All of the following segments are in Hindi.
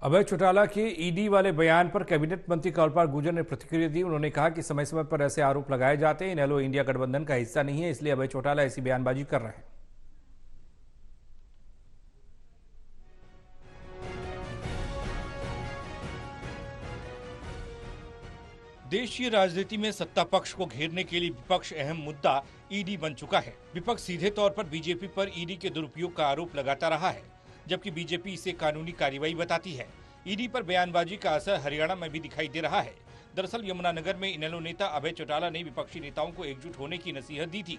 अभय चौटाला के ईडी वाले बयान पर कैबिनेट मंत्री कौलपाल गुर्जर ने प्रतिक्रिया दी। उन्होंने कहा कि समय समय पर ऐसे आरोप लगाए जाते हैं। इनेलो इंडिया गठबंधन का हिस्सा नहीं है, इसलिए अभय चौटाला ऐसी बयानबाजी कर रहे हैं। देश की राजनीति में सत्ता पक्ष को घेरने के लिए विपक्ष अहम मुद्दा ईडी बन चुका है। विपक्ष सीधे तौर पर बीजेपी पर ईडी के दुरुपयोग का आरोप लगाता रहा है, जबकि बीजेपी इसे कानूनी कार्रवाई बताती है। ईडी पर बयानबाजी का असर हरियाणा में भी दिखाई दे रहा है। दरअसल यमुनानगर में इनेलो नेता अभय चौटाला ने विपक्षी नेताओं को एकजुट होने की नसीहत दी थी,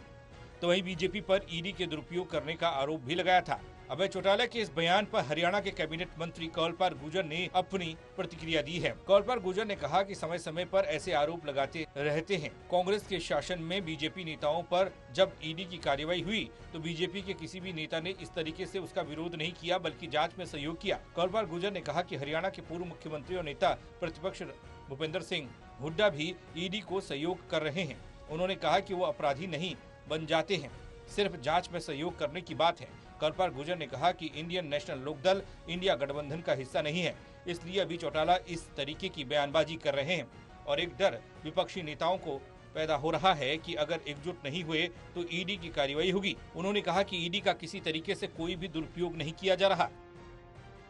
तो वहीं बीजेपी पर ईडी के दुरुपयोग करने का आरोप भी लगाया था। अभय चौटाला के इस बयान पर हरियाणा के कैबिनेट मंत्री कौलपाल गुर्जर ने अपनी प्रतिक्रिया दी है। कौलपाल गुर्जर ने कहा कि समय समय पर ऐसे आरोप लगाते रहते हैं। कांग्रेस के शासन में बीजेपी नेताओं पर जब ईडी की कार्रवाई हुई तो बीजेपी के किसी भी नेता ने इस तरीके से उसका विरोध नहीं किया, बल्कि जांच में सहयोग किया। कौलपाल गुर्जर ने कहा कि हरियाणा के पूर्व मुख्यमंत्री और नेता प्रतिपक्ष भूपेंद्र सिंह हुड्डा भी ईडी को सहयोग कर रहे हैं। उन्होंने कहा कि वो अपराधी नहीं बन जाते हैं, सिर्फ जांच में सहयोग करने की बात है। कौलपाल गुर्जर ने कहा कि इंडियन नेशनल लोकदल इंडिया गठबंधन का हिस्सा नहीं है, इसलिए अभी चौटाला इस तरीके की बयानबाजी कर रहे हैं और एक डर विपक्षी नेताओं को पैदा हो रहा है कि अगर एकजुट नहीं हुए तो ईडी की कार्रवाई होगी। उन्होंने कहा कि ईडी का किसी तरीके से कोई भी दुरुपयोग नहीं किया जा रहा।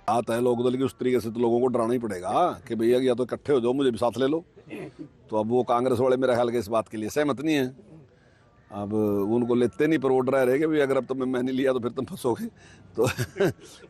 आता है लोकदल की, उस तरीके से तो लोगों को डराना ही पड़ेगा कि भैया या तो इकट्ठे हो जाओ, मुझे भी साथ ले लो। तो अब वो कांग्रेस वाले मेरे ख्याल के इस बात के लिए सहमत नहीं है। अब उनको लेते नहीं, पर वो डरा रहे कि भाई अगर अब तो मैं नहीं लिया तो फिर तुम फंसोगे। तो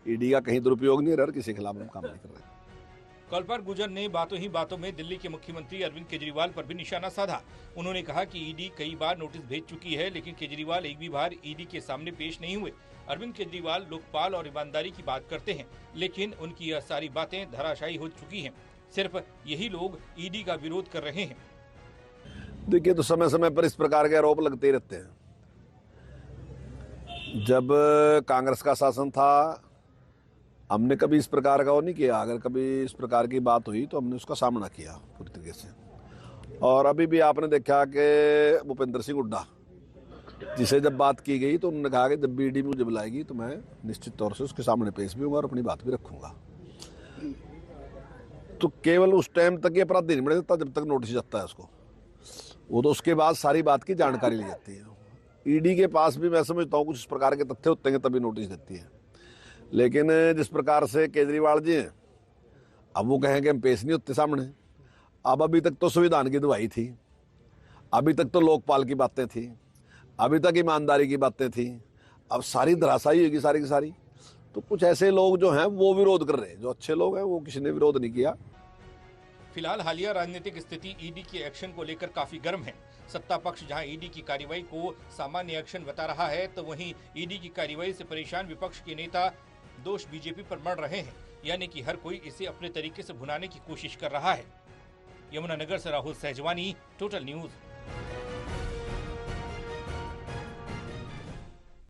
ईडी का कहीं दुरुपयोग नहीं रहा और किसी के खिलाफ हम काम नहीं कर रहे। कौलपाल गुर्जर ने बातों ही बातों में दिल्ली के मुख्यमंत्री अरविंद केजरीवाल पर भी निशाना साधा। उन्होंने कहा कि ईडी कई बार नोटिस भेज चुकी है, लेकिन केजरीवाल एक भी बार ईडी के सामने पेश नहीं हुए। अरविंद केजरीवाल लोकपाल और ईमानदारी की बात करते हैं, लेकिन उनकी यह सारी बातें धराशायी हो चुकी हैं। सिर्फ यही लोग ईडी का विरोध कर रहे हैं। देखिए, तो समय समय पर इस प्रकार के आरोप लगते ही रहते हैं। जब कांग्रेस का शासन था हमने कभी इस प्रकार का वो नहीं किया। अगर कभी इस प्रकार की बात हुई तो हमने उसका सामना किया पूरी तरीके से। और अभी भी आपने देखा कि भूपेंद्र सिंह हुड्डा जिसे जब बात की गई तो उन्होंने कहा कि जब भी ईडी मुझे बुलाएगी तो मैं निश्चित तौर से उसके सामने पेश भी होगा और अपनी बात भी रखूंगा। तो केवल उस टाइम तक ये अपराधी नहीं बने देता जब तक नोटिस जाता है उसको। वो तो उसके बाद सारी बात की जानकारी ली जाती है। ईडी के पास भी मैं समझता हूँ कुछ इस प्रकार के तथ्य होते हैं तभी नोटिस देती है। लेकिन जिस प्रकार से केजरीवाल जी हैं, अब वो कहें कि हम पेश नहीं होते सामने। अब अभी तक तो संविधान की दुहाई थी, अभी तक तो लोकपाल की बातें थी, अभी तक ईमानदारी की बातें थी, अब सारी धराशायी होगी सारी की सारी। तो कुछ ऐसे लोग जो हैं वो विरोध कर रहे हैं, जो अच्छे लोग हैं वो किसी ने विरोध नहीं किया। फिलहाल हालिया राजनीतिक स्थिति ईडी के एक्शन को लेकर काफी गर्म है। सत्ता पक्ष जहां ईडी की कार्रवाई को सामान्य एक्शन बता रहा है, तो वहीं ईडी की कार्रवाई से परेशान विपक्ष के नेता दोष बीजेपी पर मढ़ रहे हैं, यानी कि हर कोई इसे अपने तरीके से भुनाने की कोशिश कर रहा है। यमुनानगर से राहुल सहजवानी, टोटल न्यूज।